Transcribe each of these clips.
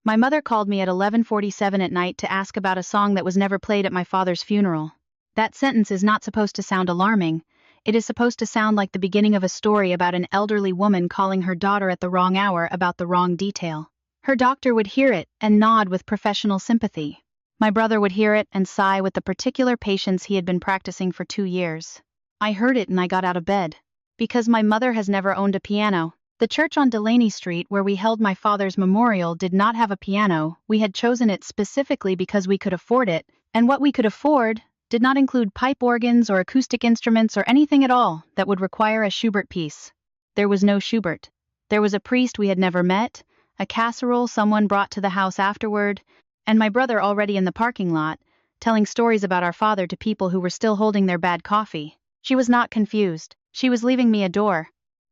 My mother called me at 11:47 at night to ask about a song that was never played at my father's funeral. That sentence is not supposed to sound alarming. It is supposed to sound like the beginning of a story about an elderly woman calling her daughter at the wrong hour about the wrong detail. Her doctor would hear it and nod with professional sympathy. My brother would hear it and sigh with the particular patience he had been practicing for 2 years. I heard it and I got out of bed. Because my mother has never owned a piano. The church on Delaney Street where we held my father's memorial did not have a piano. We had chosen it specifically because we could afford it, and what we could afford did not include pipe organs or acoustic instruments or anything at all that would require a Schubert piece. There was no Schubert. There was a priest we had never met, a casserole someone brought to the house afterward, and my brother already in the parking lot, telling stories about our father to people who were still holding their bad coffee. She was not confused. She was leaving me a door.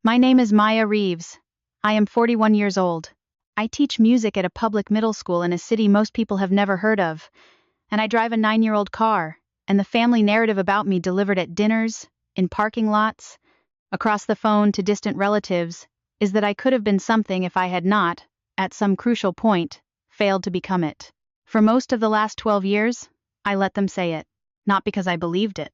My name is Maya Reeves. I am 41 years old. I teach music at a public middle school in a city most people have never heard of, and I drive a 9-year-old car, and the family narrative about me delivered at dinners, in parking lots, across the phone to distant relatives, is that I could have been something if I had not, at some crucial point, failed to become it. For most of the last 12 years, I let them say it, not because I believed it.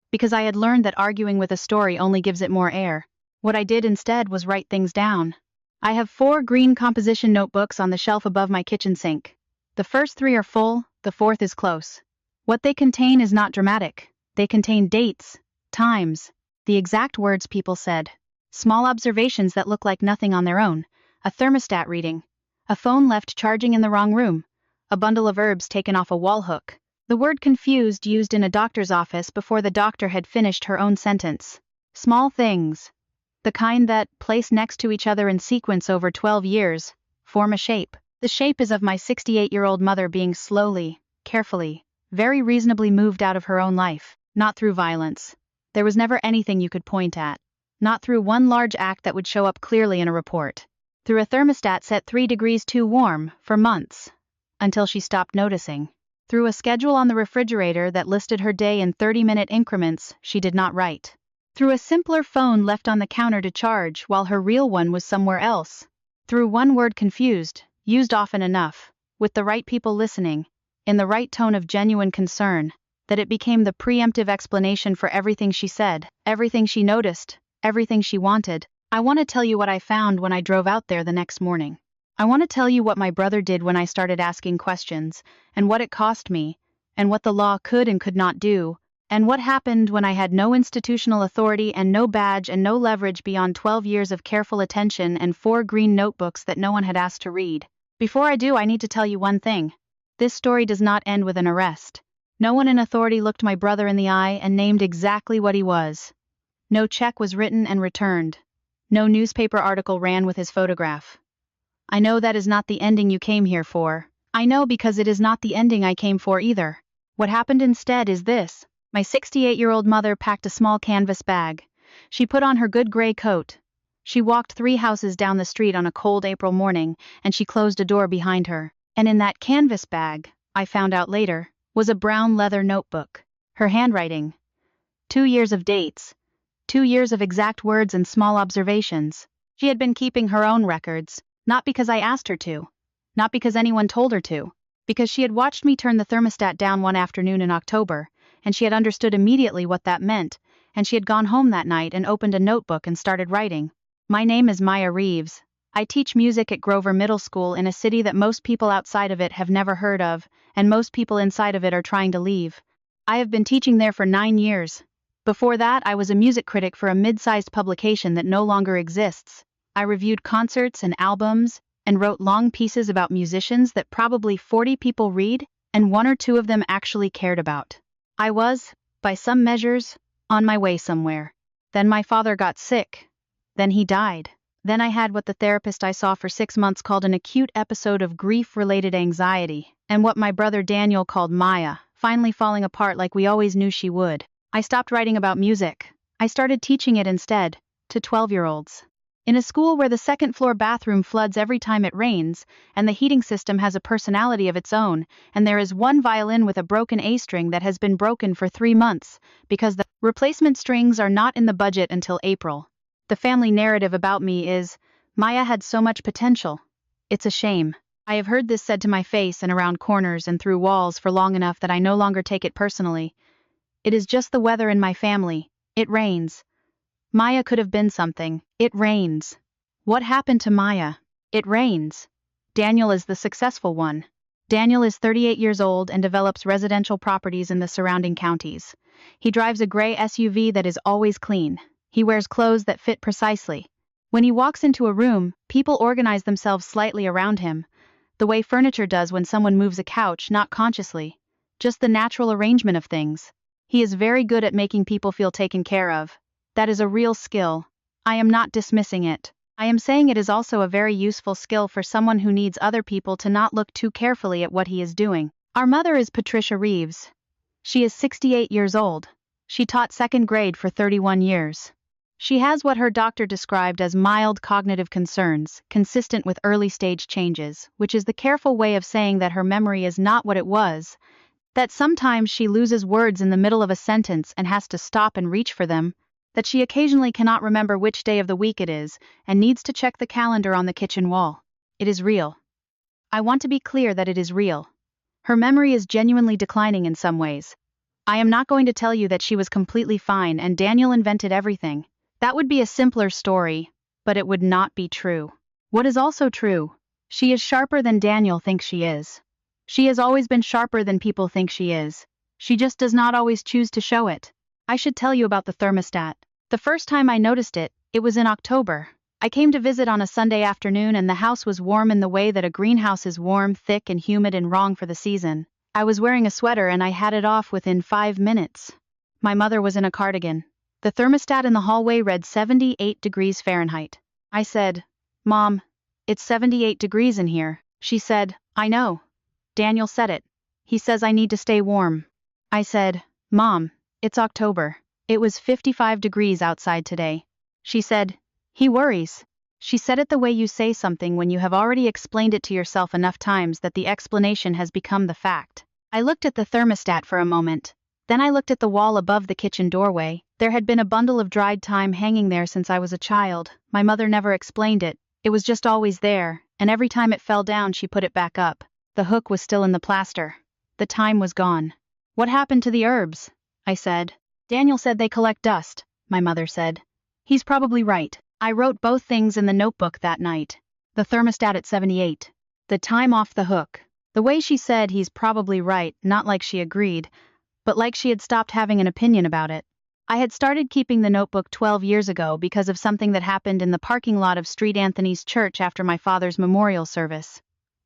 Because I had learned that arguing with a story only gives it more air. What I did instead was write things down. I have 4 green composition notebooks on the shelf above my kitchen sink. The first 3 are full, the 4th is close. What they contain is not dramatic. They contain dates, times, the exact words people said, small observations that look like nothing on their own, a thermostat reading, a phone left charging in the wrong room, a bundle of herbs taken off a wall hook, the word confused used in a doctor's office before the doctor had finished her own sentence. Small things. The kind that, placed next to each other in sequence over 12 years, form a shape. The shape is of my 68-year-old mother being slowly, carefully, very reasonably moved out of her own life, not through violence. There was never anything you could point at. Not through one large act that would show up clearly in a report. Through a thermostat set 3 degrees too warm, for months. Until she stopped noticing. Through a schedule on the refrigerator that listed her day in 30-minute increments she did not write. Through a simpler phone left on the counter to charge while her real one was somewhere else. Through one word confused, used often enough, with the right people listening, in the right tone of genuine concern, that it became the preemptive explanation for everything she said, everything she noticed, everything she wanted. I want to tell you what I found when I drove out there the next morning. I want to tell you what my brother did when I started asking questions, and what it cost me, and what the law could and could not do, and what happened when I had no institutional authority and no badge and no leverage beyond 12 years of careful attention and 4 green notebooks that no one had asked to read. Before I do, I need to tell you one thing. This story does not end with an arrest. No one in authority looked my brother in the eye and named exactly what he was. No check was written and returned. No newspaper article ran with his photograph. I know that is not the ending you came here for. I know because it is not the ending I came for either. What happened instead is this. My 68-year-old mother packed a small canvas bag. She put on her good gray coat. She walked 3 houses down the street on a cold April morning, and she closed a door behind her. And in that canvas bag, I found out later, was a brown leather notebook. Her handwriting. 2 years of dates. 2 years of exact words and small observations. She had been keeping her own records, not because I asked her to, not because anyone told her to, because she had watched me turn the thermostat down one afternoon in October, and she had understood immediately what that meant, and she had gone home that night and opened a notebook and started writing. My name is Maya Reeves. I teach music at Grover Middle School in a city that most people outside of it have never heard of, and most people inside of it are trying to leave. I have been teaching there for 9 years. Before that, I was a music critic for a mid-sized publication that no longer exists. I reviewed concerts and albums, and wrote long pieces about musicians that probably 40 people read, and 1 or 2 of them actually cared about. I was, by some measures, on my way somewhere. Then my father got sick. Then he died. Then I had what the therapist I saw for 6 months called an acute episode of grief-related anxiety, and what my brother Daniel called Maya, finally falling apart like we always knew she would. I stopped writing about music. I started teaching it instead, to 12-year-olds. In a school where the second-floor bathroom floods every time it rains, and the heating system has a personality of its own, and there is 1 violin with a broken A string that has been broken for 3 months, because the replacement strings are not in the budget until April. The family narrative about me is, Maya had so much potential. It's a shame. I have heard this said to my face and around corners and through walls for long enough that I no longer take it personally. It is just the weather in my family. It rains. Maya could have been something. It rains. What happened to Maya? It rains. Daniel is the successful one. Daniel is 38 years old and develops residential properties in the surrounding counties. He drives a gray SUV that is always clean. He wears clothes that fit precisely. When he walks into a room, people organize themselves slightly around him, the way furniture does when someone moves a couch, not consciously. Just the natural arrangement of things. He is very good at making people feel taken care of. That is a real skill. I am not dismissing it. I am saying it is also a very useful skill for someone who needs other people to not look too carefully at what he is doing. Our mother is Patricia Reeves. She is 68 years old. She taught second grade for 31 years. She has what her doctor described as mild cognitive concerns, consistent with early-stage changes, which is the careful way of saying that her memory is not what it was, that sometimes she loses words in the middle of a sentence and has to stop and reach for them, that she occasionally cannot remember which day of the week it is and needs to check the calendar on the kitchen wall. It is real. I want to be clear that it is real. Her memory is genuinely declining in some ways. I am not going to tell you that she was completely fine and Daniel invented everything. That would be a simpler story, but it would not be true. What is also true? She is sharper than Daniel thinks she is. She has always been sharper than people think she is. She just does not always choose to show it. I should tell you about the thermostat. The first time I noticed it, it was in October. I came to visit on a Sunday afternoon and the house was warm in the way that a greenhouse is warm, thick and humid and wrong for the season. I was wearing a sweater and I had it off within 5 minutes. My mother was in a cardigan. The thermostat in the hallway read 78 degrees Fahrenheit. I said, "Mom, it's 78 degrees in here." She said, "I know. Daniel said it. He says I need to stay warm." I said, "Mom, it's October. It was 55 degrees outside today." She said, "He worries." She said it the way you say something when you have already explained it to yourself enough times that the explanation has become the fact. I looked at the thermostat for a moment. Then I looked at the wall above the kitchen doorway. There had been a bundle of dried thyme hanging there since I was a child. My mother never explained it. It was just always there, and every time it fell down she put it back up. The hook was still in the plaster. The thyme was gone. "What happened to the herbs?" I said. "Daniel said they collect dust," my mother said. "He's probably right." I wrote both things in the notebook that night. The thermostat at 78. The thyme off the hook. The way she said he's probably right, not like she agreed, but like she had stopped having an opinion about it. I had started keeping the notebook 12 years ago because of something that happened in the parking lot of St. Anthony's Church after my father's memorial service.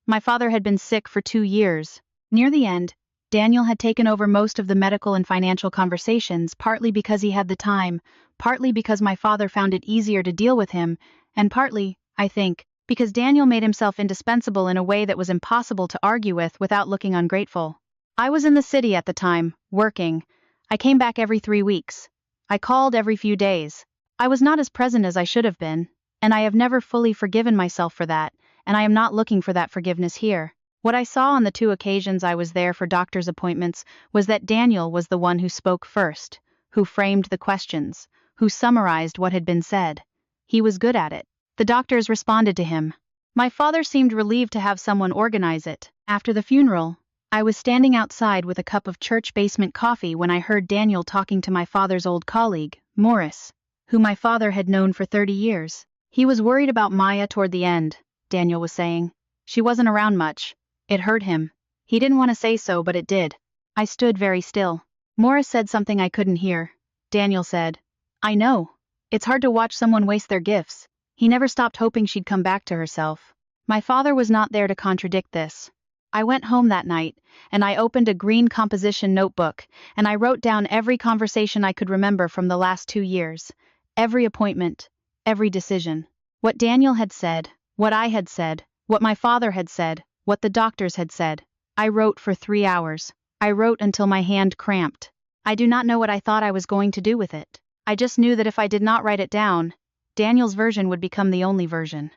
My father had been sick for 2 years. Near the end, Daniel had taken over most of the medical and financial conversations, partly because he had the time, partly because my father found it easier to deal with him, and partly, I think, because Daniel made himself indispensable in a way that was impossible to argue with without looking ungrateful. I was in the city at the time, working. I came back every 3 weeks. I called every few days. I was not as present as I should have been, and I have never fully forgiven myself for that, and I am not looking for that forgiveness here. What I saw on the 2 occasions I was there for doctor's appointments was that Daniel was the one who spoke first, who framed the questions, who summarized what had been said. He was good at it. The doctors responded to him. My father seemed relieved to have someone organize it. After the funeral, I was standing outside with a cup of church basement coffee when I heard Daniel talking to my father's old colleague, Morris, who my father had known for 30 years. He was worried about Maya toward the end, Daniel was saying. She wasn't around much. It hurt him. He didn't want to say so, but it did. I stood very still. Morris said something I couldn't hear. Daniel said, "I know. It's hard to watch someone waste their gifts." He never stopped hoping she'd come back to herself. My father was not there to contradict this. I went home that night, and I opened a green composition notebook, and I wrote down every conversation I could remember from the last 2 years. Every appointment, every decision. What Daniel had said, what I had said, what my father had said, what the doctors had said. I wrote for 3 hours. I wrote until my hand cramped. I do not know what I thought I was going to do with it. I just knew that if I did not write it down, Daniel's version would become the only version.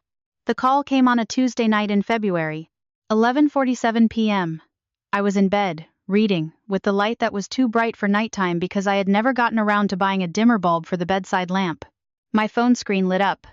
The call came on a Tuesday night in February, 11:47 p.m. I was in bed, reading, with the light that was too bright for nighttime because I had never gotten around to buying a dimmer bulb for the bedside lamp. My phone screen lit up.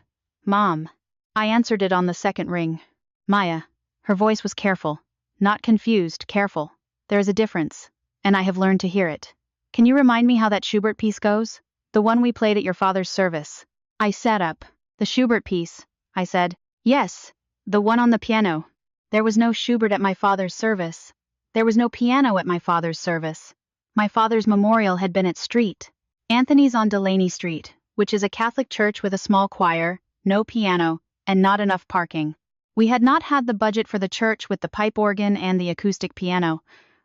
"Mom." I answered it on the second ring. "Maya." Her voice was careful. Not confused, careful. There is a difference. And I have learned to hear it. Can you remind me how that Schubert piece goes? The one we played at your father's service. I sat up. The Schubert piece, I said. Yes, the one on the piano. There was no Schubert at my father's service. There was no piano at my father's service. My father's memorial had been at Street. Anthony's on Delaney Street, which is a Catholic church with a small choir, no piano, and not enough parking. We had not had the budget for the church with the pipe organ and the acoustic piano.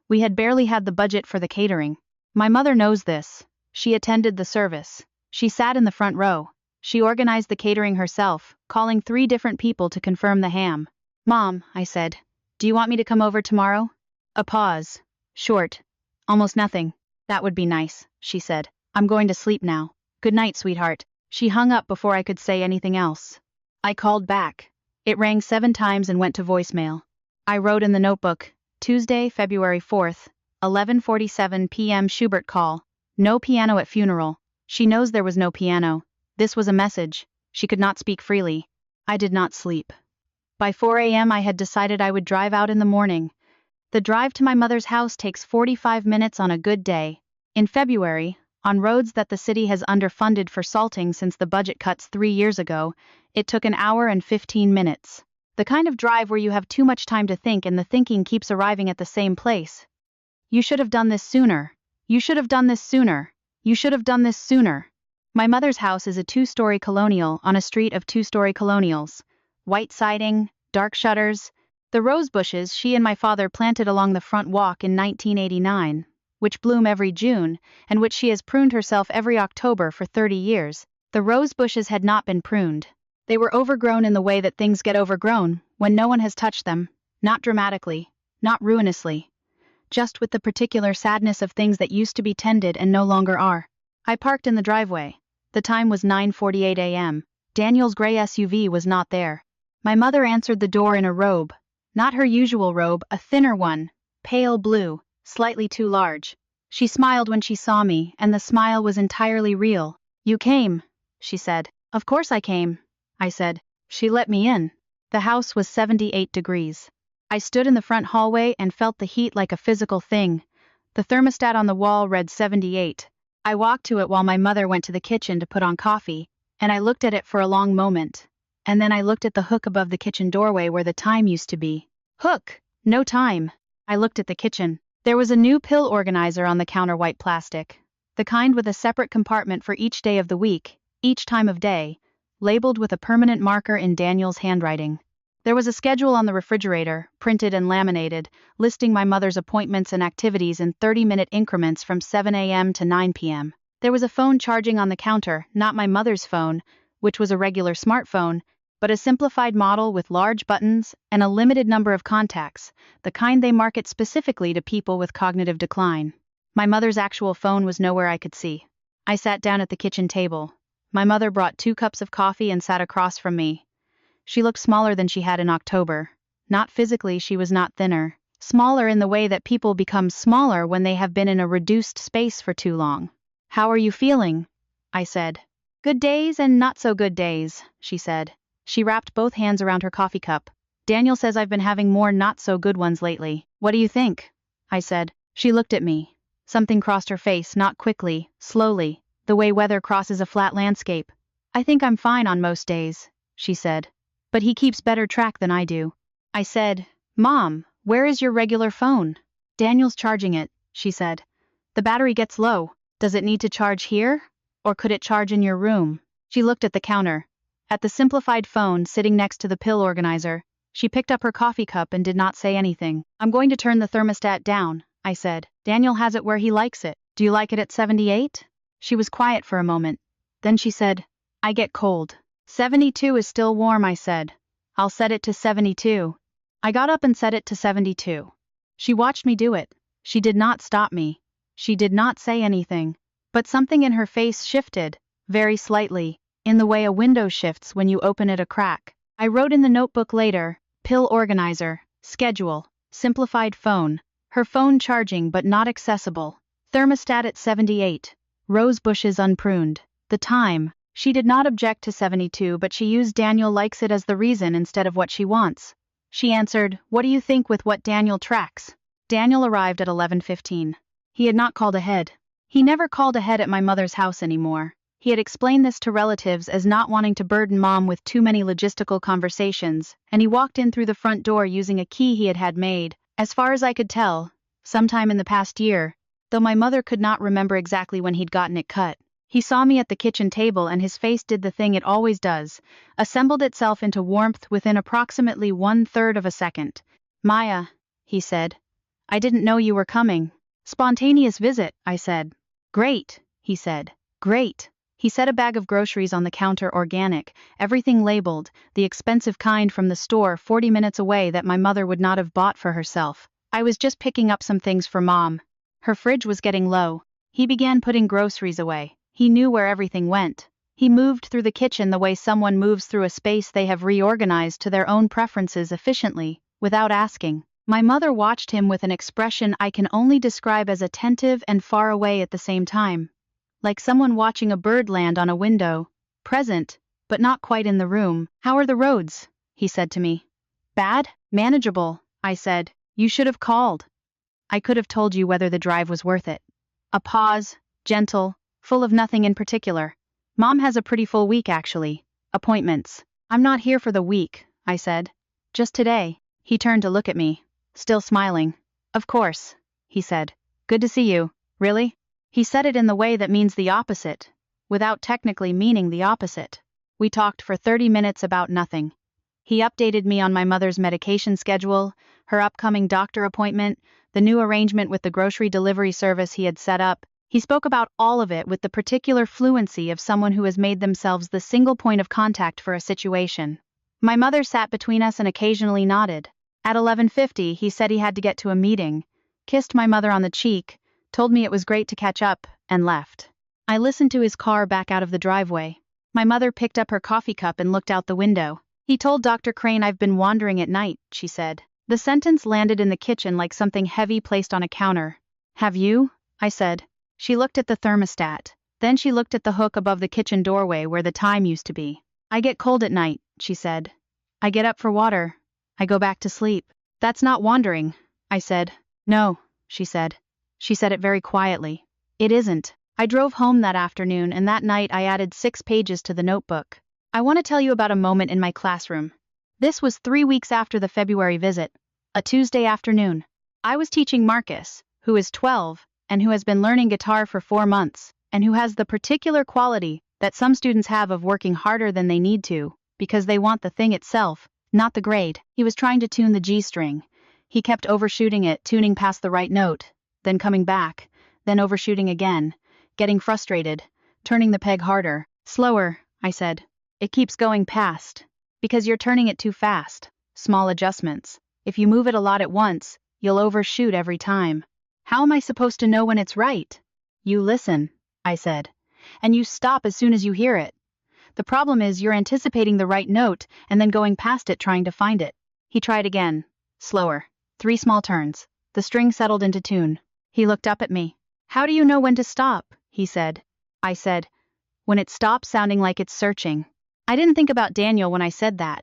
We had barely had the budget for the catering. My mother knows this. She attended the service. She sat in the front row. She organized the catering herself, calling 3 different people to confirm the ham. Mom, I said, do you want me to come over tomorrow? A pause. Short. Almost nothing. That would be nice, she said. I'm going to sleep now. Good night, sweetheart. She hung up before I could say anything else. I called back. It rang 7 times and went to voicemail. I wrote in the notebook, Tuesday, February 4th, 11:47 p.m. Schubert call. No piano at funeral. She knows there was no piano. This was a message. She could not speak freely. I did not sleep. By 4 a.m. I had decided I would drive out in the morning. The drive to my mother's house takes 45 minutes on a good day. In February, on roads that the city has underfunded for salting since the budget cuts 3 years ago, it took an hour and 15 minutes. The kind of drive where you have too much time to think and the thinking keeps arriving at the same place. You should have done this sooner. You should have done this sooner. You should have done this sooner. My mother's house is a 2-story colonial on a street of 2-story colonials. White siding, dark shutters. The rose bushes she and my father planted along the front walk in 1989, which bloom every June, and which she has pruned herself every October for 30 years. The rose bushes had not been pruned. They were overgrown in the way that things get overgrown, when no one has touched them, not dramatically, not ruinously. Just with the particular sadness of things that used to be tended and no longer are. I parked in the driveway. The time was 9:48 a.m. Daniel's gray SUV was not there. My mother answered the door in a robe. Not her usual robe, a thinner one, pale blue, slightly too large. She smiled when she saw me, and the smile was entirely real. You came, she said. Of course I came, I said. She let me in. The house was 78 degrees. I stood in the front hallway and felt the heat like a physical thing. The thermostat on the wall read 78. I walked to it while my mother went to the kitchen to put on coffee, and I looked at it for a long moment. And then I looked at the hook above the kitchen doorway where the time used to be. Hook! No time! I looked at the kitchen. There was a new pill organizer on the counter, white plastic. The kind with a separate compartment for each day of the week, each time of day, labeled with a permanent marker in Daniel's handwriting. There was a schedule on the refrigerator, printed and laminated, listing my mother's appointments and activities in 30-minute increments from 7 a.m. to 9 p.m. There was a phone charging on the counter, not my mother's phone, which was a regular smartphone, but a simplified model with large buttons and a limited number of contacts, the kind they market specifically to people with cognitive decline. My mother's actual phone was nowhere I could see. I sat down at the kitchen table. My mother brought 2 cups of coffee and sat across from me. She looked smaller than she had in October. Not physically, she was not thinner. Smaller in the way that people become smaller when they have been in a reduced space for too long. How are you feeling? I said. Good days and not so good days, she said. She wrapped both hands around her coffee cup. Daniel says I've been having more not so good ones lately. What do you think? I said. She looked at me. Something crossed her face, not quickly, slowly, the way weather crosses a flat landscape. I think I'm fine on most days, she said. But he keeps better track than I do. I said, Mom, where is your regular phone? Daniel's charging it, she said. The battery gets low. Does it need to charge here? Or could it charge in your room? She looked at the counter. At the simplified phone sitting next to the pill organizer. She picked up her coffee cup and did not say anything. I'm going to turn the thermostat down, I said. Daniel has it where he likes it. Do you like it at 78? She was quiet for a moment. Then she said, I get cold. 72 is still warm, I said. I'll set it to 72. I got up and set it to 72. She watched me do it. She did not stop me. She did not say anything. But something in her face shifted, very slightly, in the way a window shifts when you open it a crack. I wrote in the notebook later, pill organizer, schedule, simplified phone, her phone charging but not accessible, thermostat at 78, rose bushes unpruned, the time. She did not object to 72, but she used Daniel likes it as the reason instead of what she wants. She answered, "What do you think with what Daniel tracks?" Daniel arrived at 11:15. He had not called ahead. He never called ahead at my mother's house anymore. He had explained this to relatives as not wanting to burden Mom with too many logistical conversations, and he walked in through the front door using a key he had made, as far as I could tell, sometime in the past year, though my mother could not remember exactly when he'd gotten it cut. He saw me at the kitchen table and his face did the thing it always does, assembled itself into warmth within approximately 1/3 of a second. "Maya," he said, "I didn't know you were coming." "Spontaneous visit," I said. "Great," he said. "Great." He set a bag of groceries on the counter, organic, everything labeled, the expensive kind from the store 40 minutes away that my mother would not have bought for herself. I was just picking up some things for Mom. Her fridge was getting low. He began putting groceries away. He knew where everything went. He moved through the kitchen the way someone moves through a space they have reorganized to their own preferences efficiently, without asking. My mother watched him with an expression I can only describe as attentive and far away at the same time. Like someone watching a bird land on a window, present, but not quite in the room. "How are the roads?" he said to me. "Bad? Manageable," I said. "You should have called. I could have told you whether the drive was worth it." A pause, gentle, full of nothing in particular. "Mom has a pretty full week actually. Appointments." "I'm not here for the week," I said. "Just today." He turned to look at me, still smiling. "Of course," he said. "Good to see you." "Really?" He said it in the way that means the opposite, without technically meaning the opposite. We talked for 30 minutes about nothing. He updated me on my mother's medication schedule, her upcoming doctor appointment, the new arrangement with the grocery delivery service he had set up. He spoke about all of it with the particular fluency of someone who has made themselves the single point of contact for a situation. My mother sat between us and occasionally nodded. At 11:50, he said he had to get to a meeting, kissed my mother on the cheek, told me it was great to catch up, and left. I listened to his car back out of the driveway. My mother picked up her coffee cup and looked out the window. "He told Dr. Crane I've been wandering at night," she said. The sentence landed in the kitchen like something heavy placed on a counter. "Have you?" I said. She looked at the thermostat. Then she looked at the hook above the kitchen doorway where the time used to be. "I get cold at night," she said. "I get up for water. I go back to sleep." "That's not wandering," I said. "No," she said. She said it very quietly. "It isn't." I drove home that afternoon and that night I added 6 pages to the notebook. I want to tell you about a moment in my classroom. This was 3 weeks after the February visit, a Tuesday afternoon. I was teaching Marcus, who is 12, and who has been learning guitar for 4 months, and who has the particular quality that some students have of working harder than they need to, because they want the thing itself, not the grade. He was trying to tune the G string. He kept overshooting it, tuning past the right note, then coming back, then overshooting again, getting frustrated, turning the peg harder. "Slower," I said. "It keeps going past. Because you're turning it too fast. Small adjustments. If you move it a lot at once, you'll overshoot every time." "How am I supposed to know when it's right?" "You listen," I said. "And you stop as soon as you hear it. The problem is you're anticipating the right note and then going past it trying to find it." He tried again. Slower. 3 small turns. The string settled into tune. He looked up at me. "How do you know when to stop?" he said. I said, "When it stops sounding like it's searching." I didn't think about Daniel when I said that.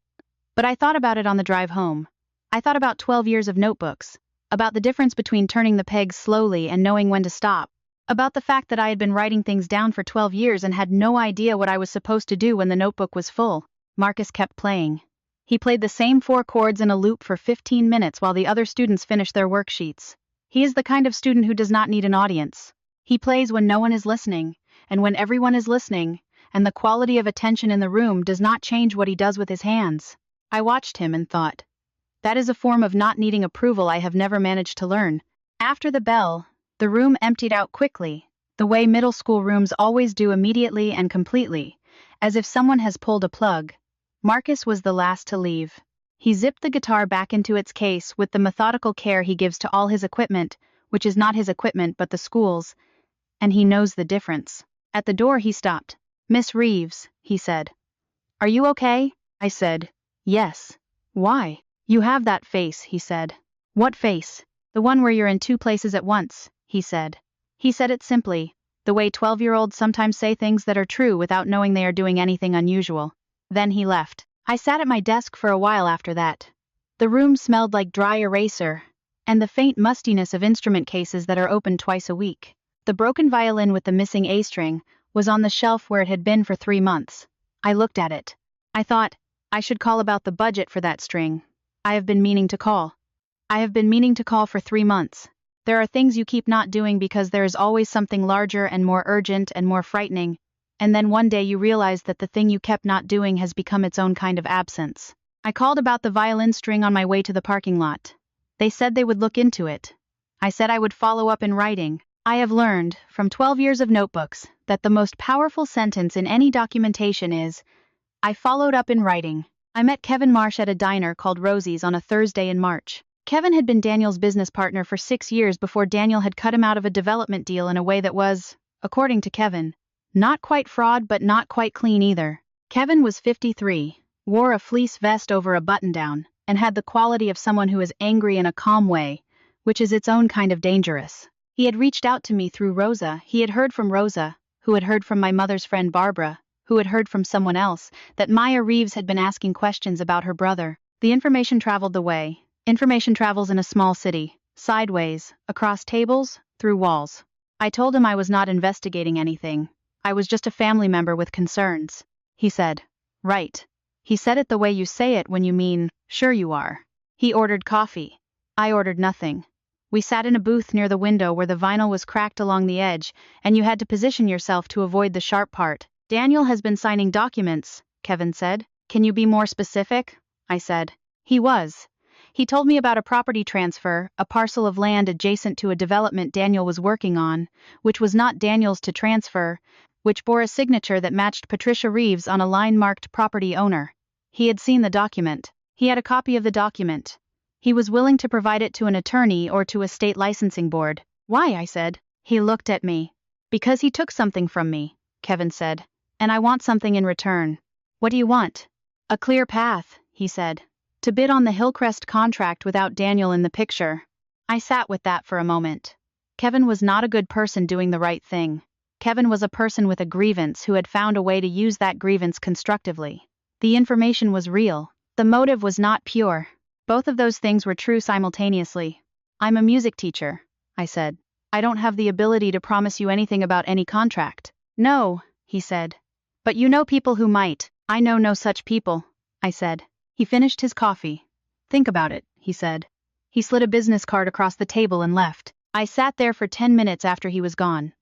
But I thought about it on the drive home. I thought about 12 years of notebooks. About the difference between turning the pegs slowly and knowing when to stop. About the fact that I had been writing things down for 12 years and had no idea what I was supposed to do when the notebook was full. Marcus kept playing. He played the same 4 chords in a loop for 15 minutes while the other students finished their worksheets. He is the kind of student who does not need an audience. He plays when no one is listening, and when everyone is listening, and the quality of attention in the room does not change what he does with his hands. I watched him and thought, that is a form of not needing approval I have never managed to learn. After the bell, the room emptied out quickly, the way middle school rooms always do, immediately and completely, as if someone has pulled a plug. Marcus was the last to leave. He zipped the guitar back into its case with the methodical care he gives to all his equipment, which is not his equipment but the school's, and he knows the difference. At the door he stopped. "Miss Reeves," he said. "Are you okay?" I said, "Yes." "Why?" "You have that face," he said. "What face?" "The one where you're in 2 places at once," he said. He said it simply, the way 12-year-olds sometimes say things that are true without knowing they are doing anything unusual. Then he left. I sat at my desk for a while after that. The room smelled like dry eraser, and the faint mustiness of instrument cases that are opened twice a week. The broken violin with the missing A string was on the shelf where it had been for 3 months. I looked at it. I thought, I should call about the budget for that string. I have been meaning to call. I have been meaning to call for 3 months. There are things you keep not doing because there is always something larger and more urgent and more frightening, and then one day you realize that the thing you kept not doing has become its own kind of absence. I called about the violin string on my way to the parking lot. They said they would look into it. I said I would follow up in writing. I have learned, from 12 years of notebooks, that the most powerful sentence in any documentation is, I followed up in writing. I met Kevin Marsh at a diner called Rosie's on a Thursday in March. Kevin had been Daniel's business partner for 6 years before Daniel had cut him out of a development deal in a way that was, according to Kevin, not quite fraud but not quite clean either. Kevin was 53, wore a fleece vest over a button-down, and had the quality of someone who is angry in a calm way, which is its own kind of dangerous. He had reached out to me through Rosa. He had heard from Rosa, who had heard from my mother's friend Barbara, who had heard from someone else, that Maya Reeves had been asking questions about her brother. The information traveled the way. Information travels in a small city, sideways, across tables, through walls. I told him I was not investigating anything. I was just a family member with concerns. He said, right. He said it the way you say it when you mean, sure you are. He ordered coffee. I ordered nothing. We sat in a booth near the window where the vinyl was cracked along the edge, and you had to position yourself to avoid the sharp part. Daniel has been signing documents, Kevin said. Can you be more specific? I said. He was. He told me about a property transfer, a parcel of land adjacent to a development Daniel was working on, which was not Daniel's to transfer, which bore a signature that matched Patricia Reeves on a line marked property owner. He had seen the document. He had a copy of the document. He was willing to provide it to an attorney or to a state licensing board. Why? I said. He looked at me. Because he took something from me, Kevin said. And I want something in return. What do you want? A clear path, he said. To bid on the Hillcrest contract without Daniel in the picture. I sat with that for a moment. Kevin was not a good person doing the right thing. Kevin was a person with a grievance who had found a way to use that grievance constructively. The information was real. The motive was not pure. Both of those things were true simultaneously. I'm a music teacher, I said. I don't have the ability to promise you anything about any contract. No, he said. But you know people who might. I know no such people, I said. He finished his coffee. Think about it, he said. He slid a business card across the table and left. I sat there for 10 minutes after he was gone.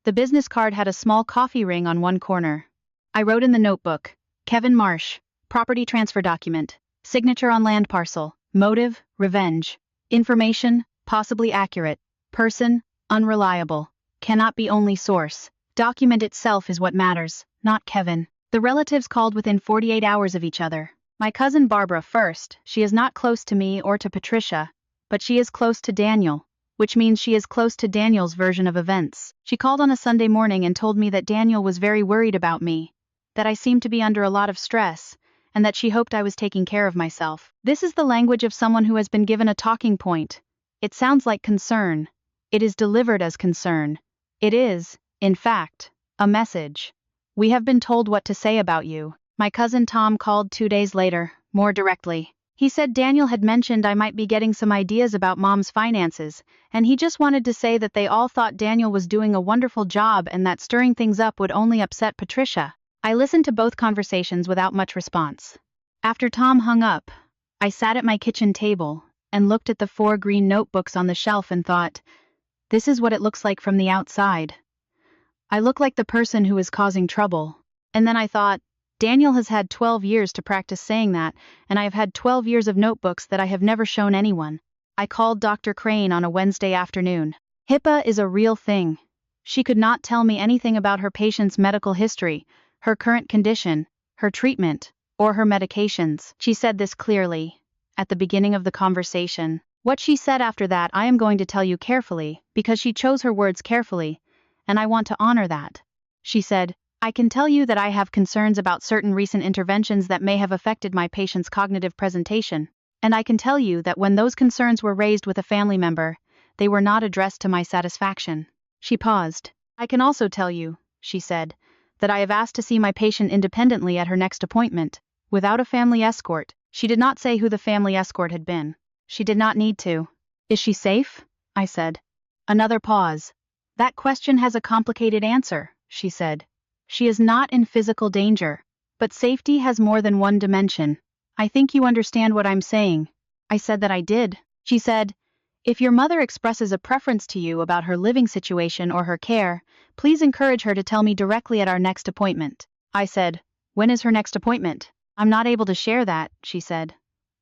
The business card had a small coffee ring on one corner. I wrote in the notebook, Kevin Marsh, property transfer document, signature on land parcel, motive, revenge, information, possibly accurate, person, unreliable, cannot be only source. Document itself is what matters, not Kevin. The relatives called within 48 hours of each other. My cousin Barbara first. She is not close to me or to Patricia, but she is close to Daniel, which means she is close to Daniel's version of events. She called on a Sunday morning and told me that Daniel was very worried about me, that I seemed to be under a lot of stress, and that she hoped I was taking care of myself. This is the language of someone who has been given a talking point. It sounds like concern. It is delivered as concern. It is, in fact, a message. We have been told what to say about you. My cousin Tom called 2 days later, more directly. He said Daniel had mentioned I might be getting some ideas about Mom's finances, and he just wanted to say that they all thought Daniel was doing a wonderful job and that stirring things up would only upset Patricia. I listened to both conversations without much response. After Tom hung up, I sat at my kitchen table and looked at the 4 green notebooks on the shelf and thought, this is what it looks like from the outside. I look like the person who is causing trouble. And then I thought, Daniel has had 12 years to practice saying that, and I have had 12 years of notebooks that I have never shown anyone. I called Dr. Crane on a Wednesday afternoon. HIPAA is a real thing. She could not tell me anything about her patient's medical history, her current condition, her treatment, or her medications. She said this clearly, at the beginning of the conversation. What she said after that I am going to tell you carefully, because she chose her words carefully, and I want to honor that. She said, I can tell you that I have concerns about certain recent interventions that may have affected my patient's cognitive presentation, and I can tell you that when those concerns were raised with a family member, they were not addressed to my satisfaction. She paused. I can also tell you, she said, that I have asked to see my patient independently at her next appointment, without a family escort. She did not say who the family escort had been. She did not need to. Is she safe? I said. Another pause. That question has a complicated answer, she said. She is not in physical danger. But safety has more than one dimension. I think you understand what I'm saying. I said that I did. She said, if your mother expresses a preference to you about her living situation or her care, please encourage her to tell me directly at our next appointment. I said, when is her next appointment? I'm not able to share that, she said.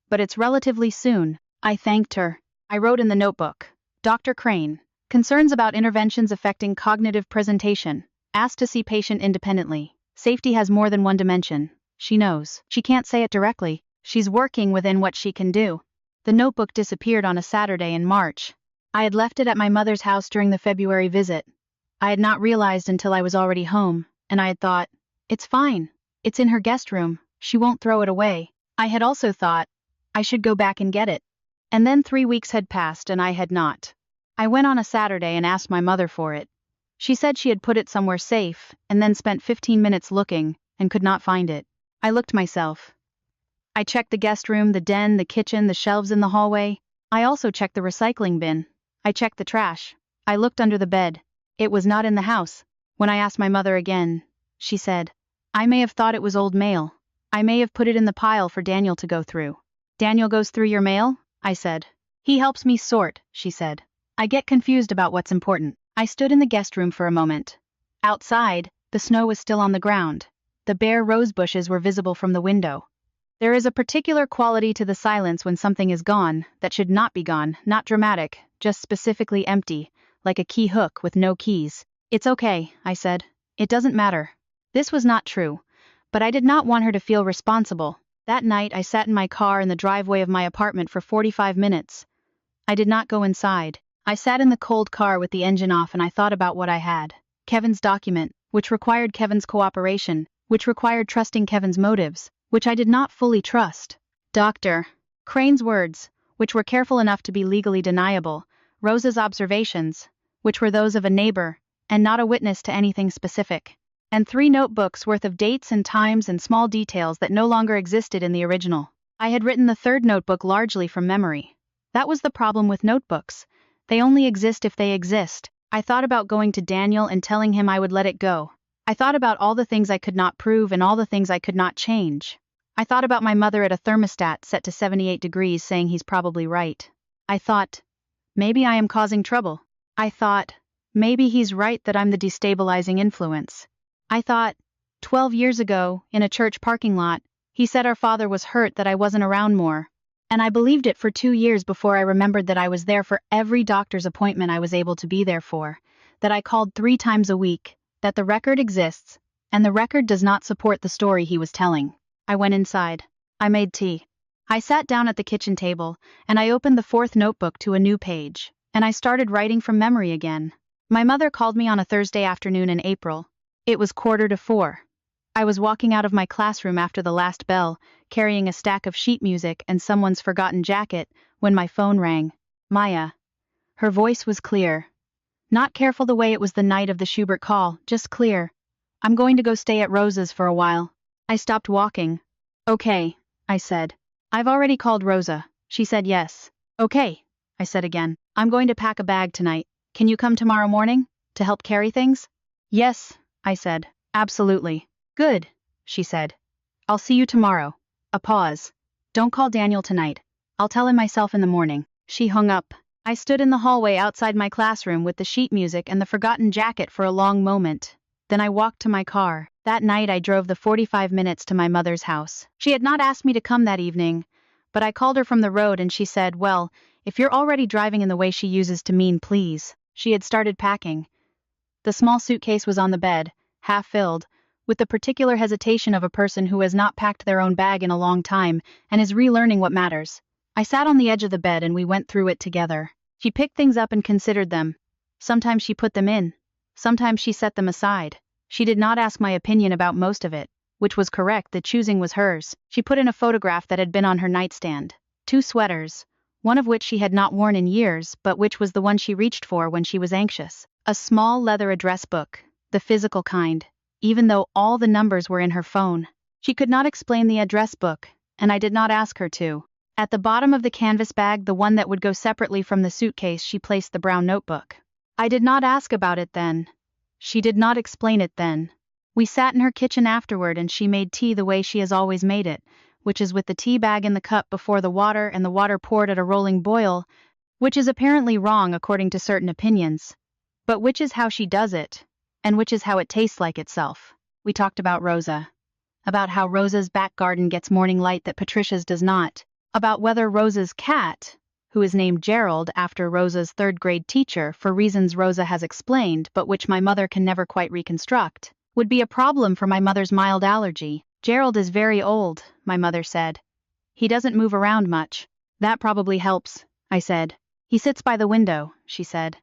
But it's relatively soon. I thanked her. I wrote in the notebook. Dr. Crane. Concerns about interventions affecting cognitive presentation. Asked to see patient independently. Safety has more than one dimension. She knows. She can't say it directly. She's working within what she can do. The notebook disappeared on a Saturday in March. I had left it at my mother's house during the February visit. I had not realized until I was already home, and I had thought, it's fine. It's in her guest room. She won't throw it away. I had also thought, I should go back and get it. And then 3 weeks had passed and I had not. I went on a Saturday and asked my mother for it. She said she had put it somewhere safe, and then spent 15 minutes looking, and could not find it. I looked myself. I checked the guest room, the den, the kitchen, the shelves in the hallway. I also checked the recycling bin. I checked the trash. I looked under the bed. It was not in the house. When I asked my mother again, she said, I may have thought it was old mail. I may have put it in the pile for Daniel to go through. Daniel goes through your mail? I said. He helps me sort, she said. I get confused about what's important. I stood in the guest room for a moment. Outside, the snow was still on the ground. The bare rose bushes were visible from the window. There is a particular quality to the silence when something is gone, that should not be gone, not dramatic, just specifically empty, like a key hook with no keys. It's okay, I said. It doesn't matter. This was not true, but I did not want her to feel responsible. That night I sat in my car in the driveway of my apartment for 45 minutes. I did not go inside. I sat in the cold car with the engine off and I thought about what I had. Kevin's document, which required Kevin's cooperation, which required trusting Kevin's motives, which I did not fully trust. Dr. Crane's words, which were careful enough to be legally deniable, Rosa's observations, which were those of a neighbor, and not a witness to anything specific, and 3 notebooks worth of dates and times and small details that no longer existed in the original. I had written the 3rd notebook largely from memory. That was the problem with notebooks. They only exist if they exist. I thought about going to Daniel and telling him I would let it go. I thought about all the things I could not prove and all the things I could not change. I thought about my mother at a thermostat set to 78 degrees saying he's probably right. I thought, maybe I am causing trouble. I thought, maybe he's right that I'm the destabilizing influence. I thought, 12 years ago, in a church parking lot, he said our father was hurt that I wasn't around more. And I believed it for 2 years before I remembered that I was there for every doctor's appointment I was able to be there for, that I called 3 times a week, that the record exists, and the record does not support the story he was telling. I went inside. I made tea. I sat down at the kitchen table, and I opened the 4th notebook to a new page, and I started writing from memory again. My mother called me on a Thursday afternoon in April. It was 3:45. I was walking out of my classroom after the last bell, carrying a stack of sheet music and someone's forgotten jacket, when my phone rang. Maya. Her voice was clear. Not careful the way it was the night of the Schubert call, just clear. I'm going to go stay at Rosa's for a while. I stopped walking. Okay, I said. I've already called Rosa. She said yes. Okay, I said again. I'm going to pack a bag tonight. Can you come tomorrow morning? To help carry things? Yes, I said. Absolutely. Good, she said. I'll see you tomorrow. A pause. Don't call Daniel tonight. I'll tell him myself in the morning. She hung up. I stood in the hallway outside my classroom with the sheet music and the forgotten jacket for a long moment. Then I walked to my car. That night I drove the 45 minutes to my mother's house. She had not asked me to come that evening, but I called her from the road and she said, well, if you're already driving in the way she uses to mean please. She had started packing. The small suitcase was on the bed, half filled, with the particular hesitation of a person who has not packed their own bag in a long time and is relearning what matters. I sat on the edge of the bed and we went through it together. She picked things up and considered them. Sometimes she put them in. Sometimes she set them aside. She did not ask my opinion about most of it, which was correct, the choosing was hers. She put in a photograph that had been on her nightstand. 2 sweaters, one of which she had not worn in years, but which was the one she reached for when she was anxious. A small leather address book, the physical kind, even though all the numbers were in her phone. She could not explain the address book, and I did not ask her to. At the bottom of the canvas bag, the one that would go separately from the suitcase, she placed the brown notebook. I did not ask about it then. She did not explain it then. We sat in her kitchen afterward and she made tea the way she has always made it, which is with the tea bag in the cup before the water and the water poured at a rolling boil, which is apparently wrong according to certain opinions. But which is how she does it, and which is how it tastes like itself. We talked about Rosa. About how Rosa's back garden gets morning light that Patricia's does not. About whether Rosa's cat, who is named Gerald after Rosa's third-grade teacher for reasons Rosa has explained but which my mother can never quite reconstruct, would be a problem for my mother's mild allergy. Gerald is very old, my mother said. He doesn't move around much. That probably helps, I said. He sits by the window, she said.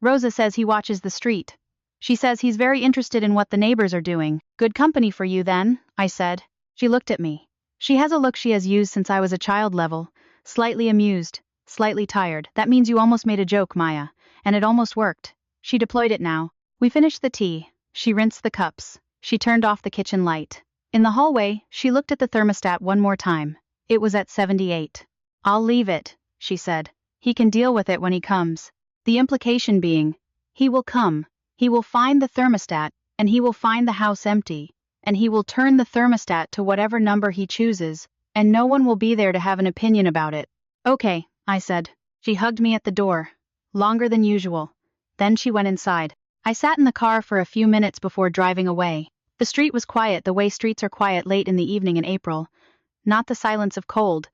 Rosa says he watches the street. She says he's very interested in what the neighbors are doing. Good company for you then, I said. She looked at me. She has a look she has used since I was a child level, slightly amused, slightly tired. That means you almost made a joke, Maya, and it almost worked. She deployed it now. We finished the tea. She rinsed the cups. She turned off the kitchen light. In the hallway, she looked at the thermostat one more time. It was at 78. I'll leave it, she said. He can deal with it when he comes. The implication being, he will come, he will find the thermostat, and he will find the house empty, and he will turn the thermostat to whatever number he chooses, and no one will be there to have an opinion about it. Okay, I said. She hugged me at the door. Longer than usual. Then she went inside. I sat in the car for a few minutes before driving away. The street was quiet the way streets are quiet late in the evening in April. Not the silence of cold,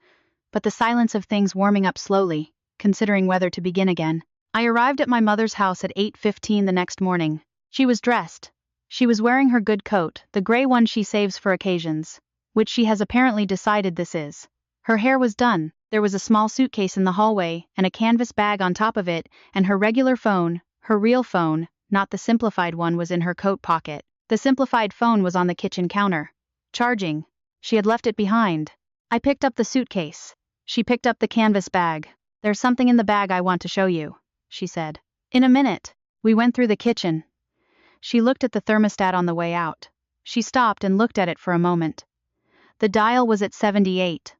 but the silence of things warming up slowly, considering whether to begin again. I arrived at my mother's house at 8:15 the next morning. She was dressed. She was wearing her good coat, the gray one she saves for occasions, which she has apparently decided this is. Her hair was done. There was a small suitcase in the hallway, and a canvas bag on top of it, and her regular phone, her real phone, not the simplified one, was in her coat pocket. The simplified phone was on the kitchen counter. Charging. She had left it behind. I picked up the suitcase. She picked up the canvas bag. There's something in the bag I want to show you, she said. In a minute. We went through the kitchen. She looked at the thermostat on the way out. She stopped and looked at it for a moment. The dial was at 78.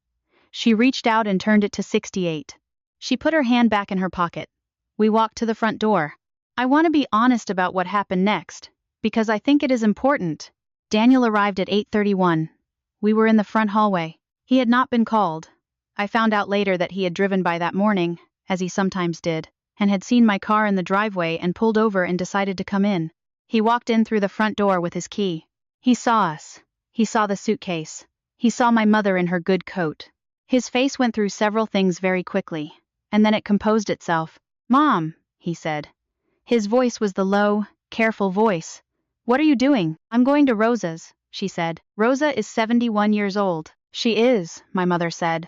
She reached out and turned it to 68. She put her hand back in her pocket. We walked to the front door. I want to be honest about what happened next, because I think it is important. Daniel arrived at 8:31. We were in the front hallway. He had not been called. I found out later that he had driven by that morning, as he sometimes did, and had seen my car in the driveway and pulled over and decided to come in. He walked in through the front door with his key. He saw us. He saw the suitcase. He saw my mother in her good coat. His face went through several things very quickly, and then it composed itself. Mom, he said. His voice was the low, careful voice. What are you doing? I'm going to Rosa's, she said. Rosa is 71 years old. She is, my mother said.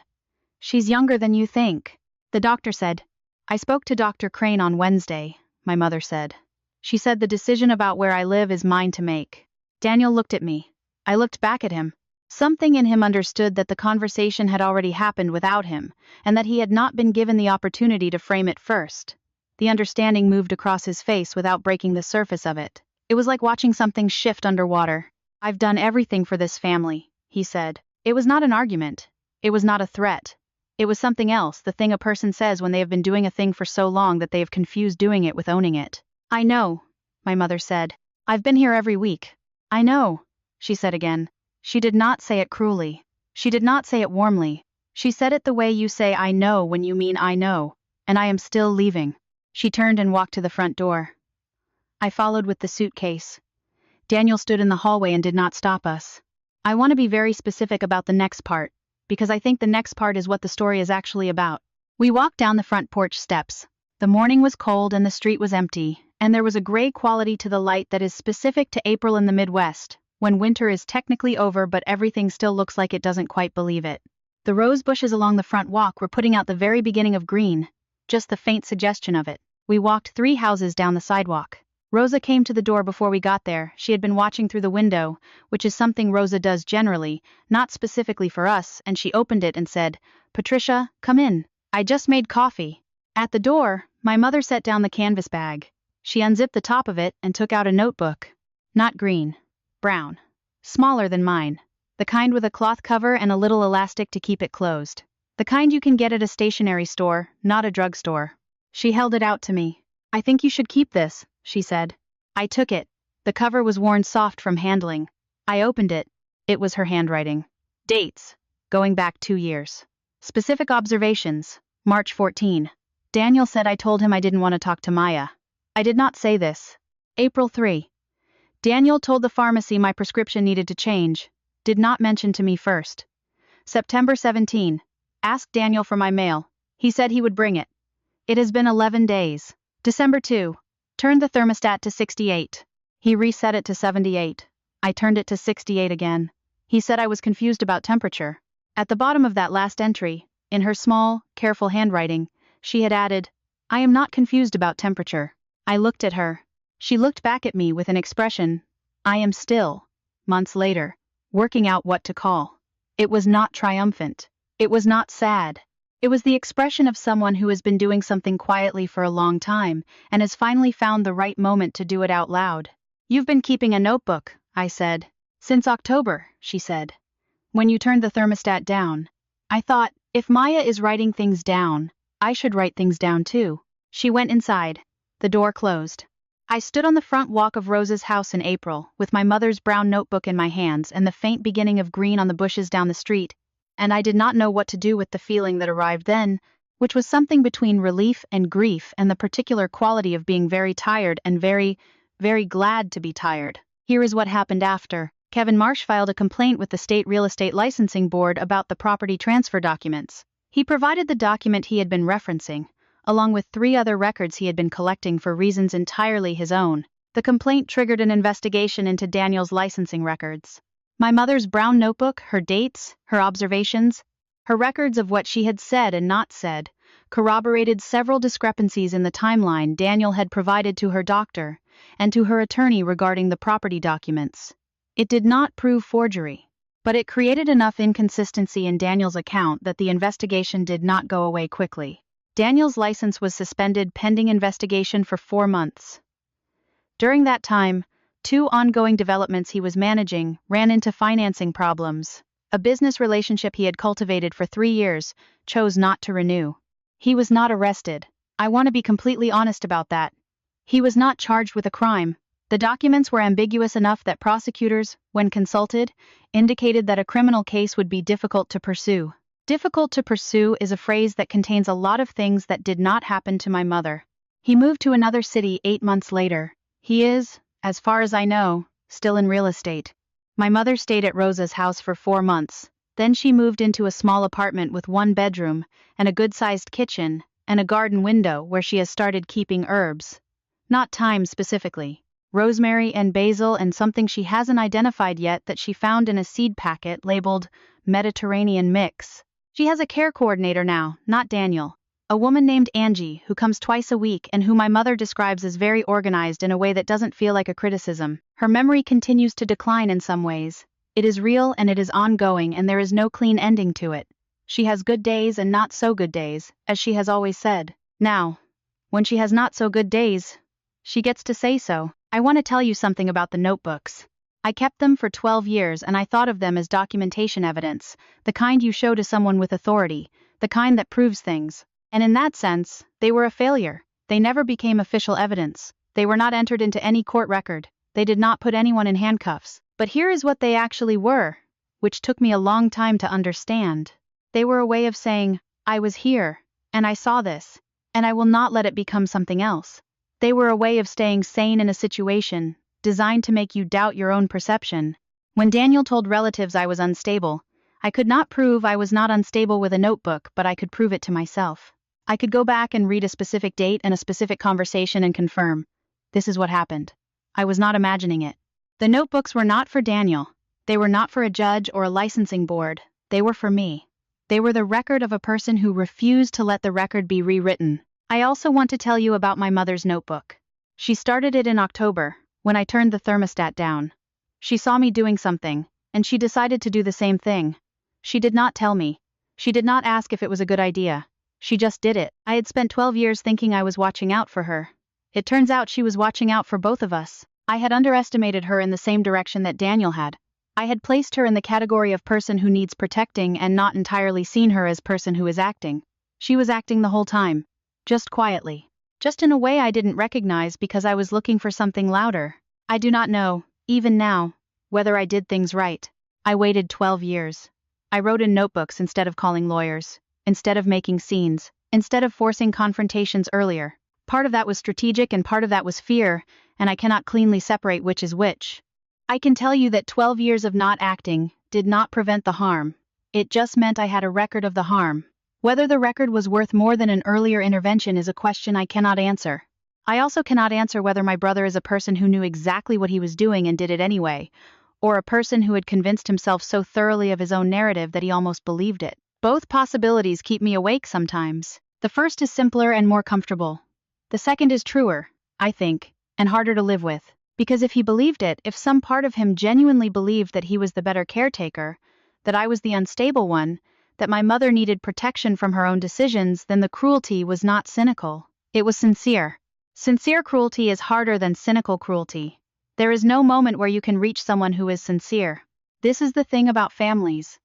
She's younger than you think. The doctor said. I spoke to Dr. Crane on Wednesday, my mother said. She said the decision about where I live is mine to make. Daniel looked at me. I looked back at him. Something in him understood that the conversation had already happened without him, and that he had not been given the opportunity to frame it first. The understanding moved across his face without breaking the surface of it. It was like watching something shift underwater. I've done everything for this family, he said. It was not an argument. It was not a threat. It was something else, the thing a person says when they have been doing a thing for so long that they have confused doing it with owning it. I know, my mother said. I've been here every week. I know, she said again. She did not say it cruelly. She did not say it warmly. She said it the way you say I know when you mean I know, and I am still leaving. She turned and walked to the front door. I followed with the suitcase. Daniel stood in the hallway and did not stop us. I want to be very specific about the next part, because I think the next part is what the story is actually about. We walked down the front porch steps. The morning was cold and the street was empty, and there was a gray quality to the light that is specific to April in the Midwest, when winter is technically over but everything still looks like it doesn't quite believe it. The rose bushes along the front walk were putting out the very beginning of green, just the faint suggestion of it. We walked 3 houses down the sidewalk. Rosa came to the door before we got there. She had been watching through the window, which is something Rosa does generally, not specifically for us, and she opened it and said, Patricia, come in. I just made coffee. At the door, my mother set down the canvas bag. She unzipped the top of it and took out a notebook. Not green. Brown. Smaller than mine. The kind with a cloth cover and a little elastic to keep it closed. The kind you can get at a stationery store, not a drugstore. She held it out to me. "I think you should keep this," she said. I took it. The cover was worn soft from handling. I opened it. It was her handwriting. Dates. Going back 2 years. Specific observations. March 14. Daniel said I told him I didn't want to talk to Maya. I did not say this. April 3. Daniel told the pharmacy my prescription needed to change. Did not mention to me first. September 17. Asked Daniel for my mail. He said he would bring it. It has been 11 days. December 2. Turned the thermostat to 68. He reset it to 78. I turned it to 68 again. He said I was confused about temperature. At the bottom of that last entry, in her small, careful handwriting, she had added, "I am not confused about temperature." I looked at her. She looked back at me with an expression. I am still, months later, working out what to call. It was not triumphant. It was not sad. It was the expression of someone who has been doing something quietly for a long time and has finally found the right moment to do it out loud. "You've been keeping a notebook," I said. "Since October," she said. "When you turned the thermostat down." I thought, if Maya is writing things down, I should write things down too. She went inside. The door closed. I stood on the front walk of Rose's house in April, with my mother's brown notebook in my hands and the faint beginning of green on the bushes down the street, and I did not know what to do with the feeling that arrived then, which was something between relief and grief and the particular quality of being very tired and very, very glad to be tired. Here is what happened after. Kevin Marsh filed a complaint with the State Real Estate Licensing Board about the property transfer documents. He provided the document he had been referencing, along with 3 other records he had been collecting for reasons entirely his own. The complaint triggered an investigation into Daniel's licensing records. My mother's brown notebook, her dates, her observations, her records of what she had said and not said, corroborated several discrepancies in the timeline Daniel had provided to her doctor and to her attorney regarding the property documents. It did not prove forgery, but it created enough inconsistency in Daniel's account that the investigation did not go away quickly. Daniel's license was suspended pending investigation for 4 months. During that time, 2 ongoing developments he was managing ran into financing problems. A business relationship he had cultivated for 3 years chose not to renew. He was not arrested. I want to be completely honest about that. He was not charged with a crime. The documents were ambiguous enough that prosecutors, when consulted, indicated that a criminal case would be difficult to pursue. Difficult to pursue is a phrase that contains a lot of things that did not happen to my mother. He moved to another city 8 months later. He is, as far as I know, still in real estate. My mother stayed at Rosa's house for 4 months. Then she moved into a small apartment with 1 bedroom and a good-sized kitchen and a garden window where she has started keeping herbs. Not thyme specifically. Rosemary and basil and something she hasn't identified yet that she found in a seed packet labeled Mediterranean Mix. She has a care coordinator now, not Daniel. A woman named Angie who comes twice a week and who my mother describes as very organized in a way that doesn't feel like a criticism. Her memory continues to decline in some ways. It is real and it is ongoing and there is no clean ending to it. She has good days and not so good days, as she has always said. Now, when she has not so good days, she gets to say so. I want to tell you something about the notebooks. I kept them for 12 years and I thought of them as documentation evidence, the kind you show to someone with authority, the kind that proves things. And in that sense, they were a failure. They never became official evidence. They were not entered into any court record. They did not put anyone in handcuffs. But here is what they actually were, which took me a long time to understand. They were a way of saying, I was here, and I saw this, and I will not let it become something else. They were a way of staying sane in a situation, designed to make you doubt your own perception. When Daniel told relatives I was unstable, I could not prove I was not unstable with a notebook, but I could prove it to myself. I could go back and read a specific date and a specific conversation and confirm, this is what happened. I was not imagining it. The notebooks were not for Daniel. They were not for a judge or a licensing board. They were for me. They were the record of a person who refused to let the record be rewritten. I also want to tell you about my mother's notebook. She started it in October, when I turned the thermostat down. She saw me doing something, and she decided to do the same thing. She did not tell me. She did not ask if it was a good idea. She just did it. I had spent 12 years thinking I was watching out for her. It turns out she was watching out for both of us. I had underestimated her in the same direction that Daniel had. I had placed her in the category of person who needs protecting and not entirely seen her as person who is acting. She was acting the whole time. Just quietly. Just in a way I didn't recognize because I was looking for something louder. I do not know, even now, whether I did things right. I waited 12 years. I wrote in notebooks instead of calling lawyers, instead of making scenes, instead of forcing confrontations earlier. Part of that was strategic and part of that was fear, and I cannot cleanly separate which is which. I can tell you that 12 years of not acting did not prevent the harm. It just meant I had a record of the harm. Whether the record was worth more than an earlier intervention is a question I cannot answer. I also cannot answer whether my brother is a person who knew exactly what he was doing and did it anyway, or a person who had convinced himself so thoroughly of his own narrative that he almost believed it. Both possibilities keep me awake sometimes. The first is simpler and more comfortable. The second is truer, I think, and harder to live with. Because if he believed it, if some part of him genuinely believed that he was the better caretaker, that I was the unstable one, that my mother needed protection from her own decisions, then the cruelty was not cynical. It was sincere. Sincere cruelty is harder than cynical cruelty. There is no moment where you can reach someone who is sincere. This is the thing about families.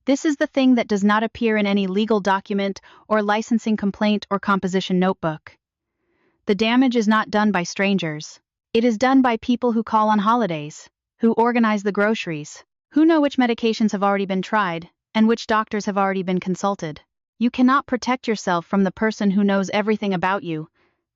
This is the thing that does not appear in any legal document or licensing complaint or composition notebook. The damage is not done by strangers. It is done by people who call on holidays, who organize the groceries, who know which medications have already been tried, and which doctors have already been consulted. You cannot protect yourself from the person who knows everything about you,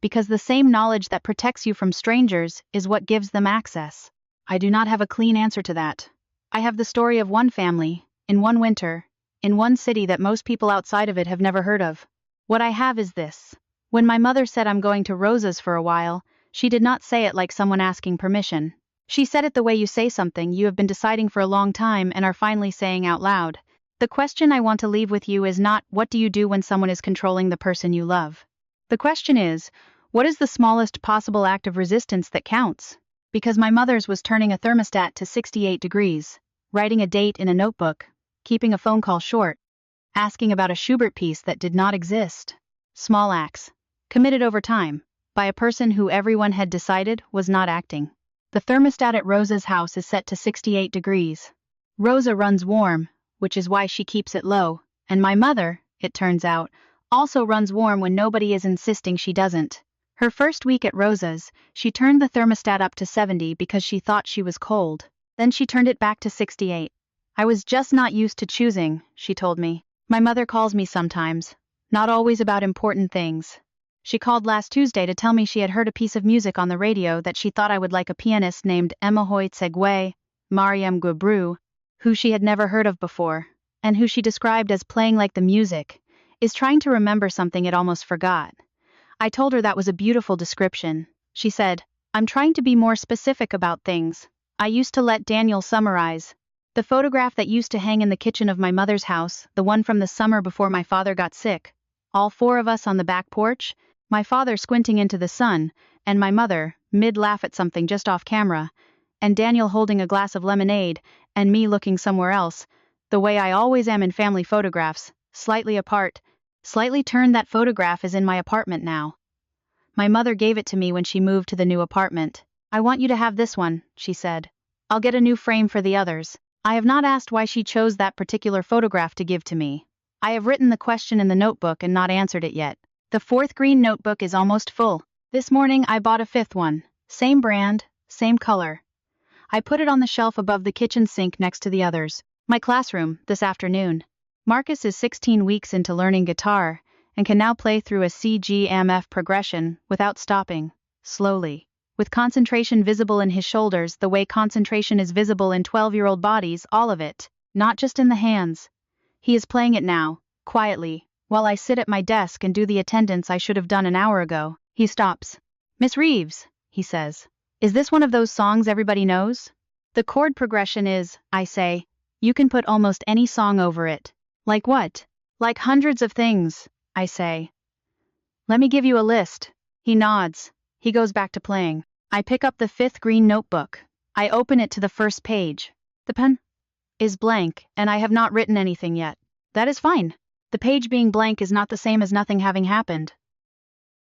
because the same knowledge that protects you from strangers is what gives them access. I do not have a clean answer to that. I have the story of one family, in one winter, in one city that most people outside of it have never heard of. What I have is this. When my mother said I'm going to Rosa's for a while, she did not say it like someone asking permission. She said it the way you say something you have been deciding for a long time and are finally saying out loud. The question I want to leave with you is not, what do you do when someone is controlling the person you love? The question is, what is the smallest possible act of resistance that counts? Because my mother's was turning a thermostat to 68 degrees, writing a date in a notebook, keeping a phone call short, asking about a Schubert piece that did not exist. Small acts, committed over time, by a person who everyone had decided was not acting. The thermostat at Rosa's house is set to 68 degrees. Rosa runs warm, which is why she keeps it low, and my mother, it turns out, also runs warm when nobody is insisting she doesn't. Her first week at Rosa's, she turned the thermostat up to 70 because she thought she was cold. Then she turned it back to 68. I was just not used to choosing, she told me. My mother calls me sometimes, not always about important things. She called last Tuesday to tell me she had heard a piece of music on the radio that she thought I would like, a pianist named Emahoy Tsegwe, Mariam Gwebru, who she had never heard of before, and who she described as playing like the music, is trying to remember something it almost forgot. I told her that was a beautiful description. She said, I'm trying to be more specific about things. I used to let Daniel summarize. The photograph that used to hang in the kitchen of my mother's house, the one from the summer before my father got sick. All four of us on the back porch, my father squinting into the sun, and my mother, mid-laugh at something just off camera, and Daniel holding a glass of lemonade, and me looking somewhere else, the way I always am in family photographs, slightly apart. Slightly turned. That photograph is in my apartment now. My mother gave it to me when she moved to the new apartment. I want you to have this one, she said. I'll get a new frame for the others. I have not asked why she chose that particular photograph to give to me. I have written the question in the notebook and not answered it yet. The fourth green notebook is almost full. This morning I bought a fifth one. Same brand, same color. I put it on the shelf above the kitchen sink next to the others. My classroom, this afternoon. Marcus is 16 weeks into learning guitar, and can now play through a CGMF progression without stopping, slowly. With concentration visible in his shoulders the way concentration is visible in 12-year-old bodies, all of it, not just in the hands. He is playing it now, quietly, while I sit at my desk and do the attendance I should have done an hour ago. He stops. Miss Reeves, he says. Is this one of those songs everybody knows? The chord progression is, I say. You can put almost any song over it. Like what? Like hundreds of things, I say. Let me give you a list. He nods. He goes back to playing. I pick up the fifth green notebook. I open it to the first page. The pen is blank, and I have not written anything yet. That is fine. The page being blank is not the same as nothing having happened.